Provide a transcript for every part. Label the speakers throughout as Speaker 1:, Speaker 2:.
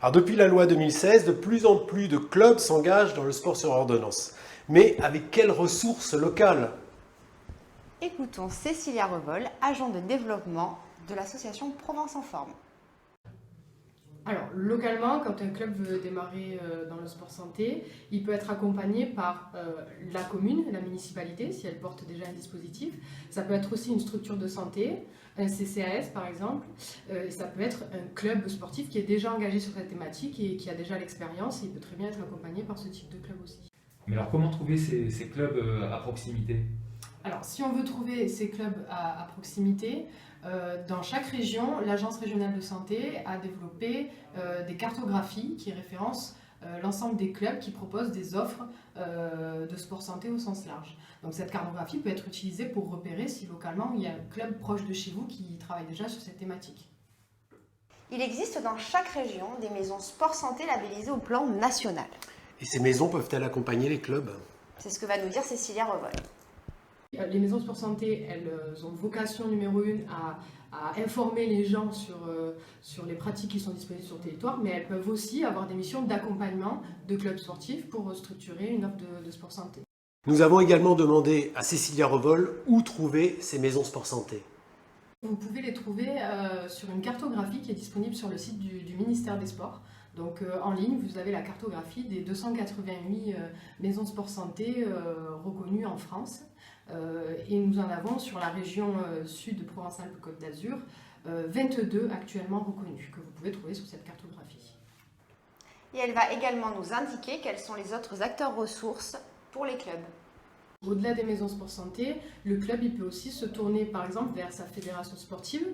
Speaker 1: Alors depuis la loi 2016, de plus en plus de clubs s'engagent dans le sport sur ordonnance. Mais avec quelles ressources locales?
Speaker 2: Écoutons Cécilia Revol, agent de développement de l'association Provence en Forme.
Speaker 3: Alors, localement, quand un club veut démarrer dans le sport santé, il peut être accompagné par la commune, la municipalité, si elle porte déjà un dispositif. Ça peut être aussi une structure de santé, un CCAS par exemple. Et ça peut être un club sportif qui est déjà engagé sur cette thématique et qui a déjà l'expérience. Il peut très bien être accompagné par ce type de club aussi.
Speaker 4: Mais alors comment trouver ces clubs à proximité?
Speaker 3: Alors, si on veut trouver ces clubs à proximité, dans chaque région, l'Agence régionale de santé a développé des cartographies qui référencent l'ensemble des clubs qui proposent des offres de sport santé au sens large. Donc cette cartographie peut être utilisée pour repérer si localement il y a un club proche de chez vous qui travaille déjà sur cette thématique.
Speaker 2: Il existe dans chaque région des maisons sport santé labellisées au plan national.
Speaker 1: Et ces maisons peuvent-elles accompagner les clubs?
Speaker 2: C'est ce que va nous dire Cécilia Revol.
Speaker 3: Les maisons sport santé, elles ont vocation numéro 1 à informer les gens sur les pratiques qui sont disponibles sur le territoire, mais elles peuvent aussi avoir des missions d'accompagnement de clubs sportifs pour structurer une offre de sport santé.
Speaker 1: Nous avons également demandé à Cécilia Revol où trouver ces maisons sport santé.
Speaker 3: Vous pouvez les trouver sur une cartographie qui est disponible sur le site du ministère des Sports. Donc en ligne, vous avez la cartographie des 288 maisons sport santé reconnues en France. Et nous en avons sur la région sud de Provence-Alpes-Côte d'Azur 22 actuellement reconnues que vous pouvez trouver sur cette cartographie.
Speaker 2: Et elle va également nous indiquer quels sont les autres acteurs ressources pour les clubs.
Speaker 3: Au-delà des maisons sport santé, le club il peut aussi se tourner par exemple vers sa fédération sportive,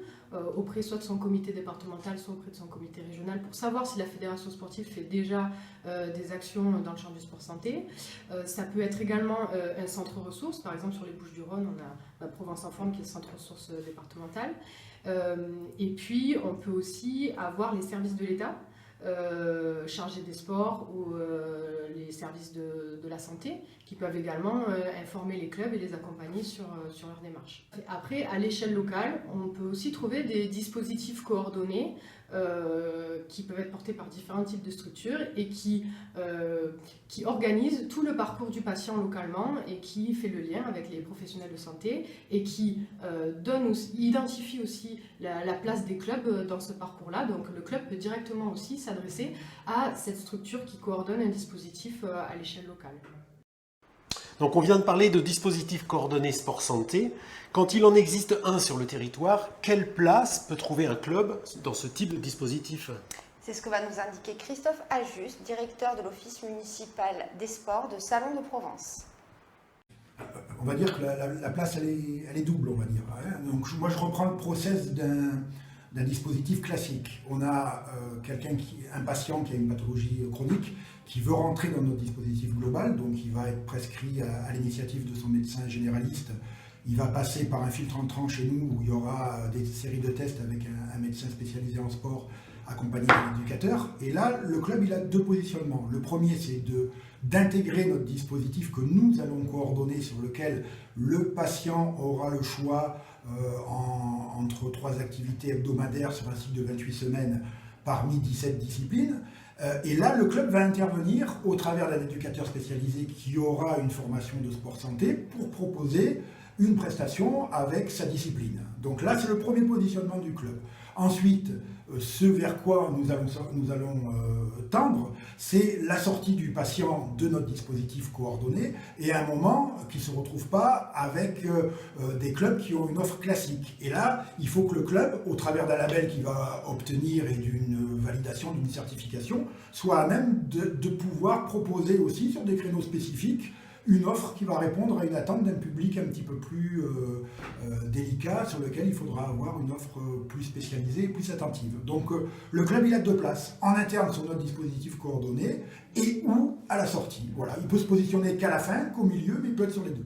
Speaker 3: auprès soit de son comité départemental, soit auprès de son comité régional, pour savoir si la fédération sportive fait déjà des actions dans le champ du sport santé. Ça peut être également un centre ressources, par exemple sur les Bouches-du-Rhône, on a Provence en Forme qui est le centre ressources départemental. Et puis on peut aussi avoir les services de l'État, chargés des sports ou les services de la santé qui peuvent également informer les clubs et les accompagner sur leur démarche. Après, à l'échelle locale, on peut aussi trouver des dispositifs coordonnés qui peuvent être portés par différents types de structures et qui organisent tout le parcours du patient localement et qui fait le lien avec les professionnels de santé et qui identifie aussi la place des clubs dans ce parcours-là. Donc le club peut directement aussi s'adresser à cette structure qui coordonne un dispositif à l'échelle locale.
Speaker 1: Donc on vient de parler de dispositifs coordonnés sport santé. Quand il en existe un sur le territoire, quelle place peut trouver un club dans ce type de dispositif?
Speaker 2: C'est ce que va nous indiquer Christophe Ajus, directeur de l'Office municipal des sports de Salon de Provence.
Speaker 5: On va dire que la place, elle est double, on va dire. Donc, moi, je reprends le process d'un dispositif classique. On a un patient qui a une pathologie chronique, qui veut rentrer dans notre dispositif global, donc il va être prescrit à l'initiative de son médecin généraliste. Il va passer par un filtre entrant chez nous où il y aura des séries de tests avec un médecin spécialisé en sport accompagné d'un éducateur. Et là, le club, il a deux positionnements. Le premier, c'est d'intégrer notre dispositif que nous allons coordonner, sur lequel le patient aura le choix entre 3 activités hebdomadaires sur un cycle de 28 semaines parmi 17 disciplines. Et là, le club va intervenir au travers d'un éducateur spécialisé qui aura une formation de sport santé pour proposer une prestation avec sa discipline. Donc là, c'est le premier positionnement du club. Ensuite, ce vers quoi nous allons tendre, c'est la sortie du patient de notre dispositif coordonné et à un moment qui ne se retrouve pas avec des clubs qui ont une offre classique. Et là, il faut que le club, au travers d'un label qu'il va obtenir et d'une validation, d'une certification, soit à même de pouvoir proposer aussi sur des créneaux spécifiques une offre qui va répondre à une attente d'un public un petit peu plus délicat, sur lequel il faudra avoir une offre plus spécialisée et plus attentive. Donc le club, il a 2 places, en interne sur notre dispositif coordonné et ou à la sortie. Voilà, il peut se positionner qu'à la fin, qu'au milieu, mais il peut être sur les 2.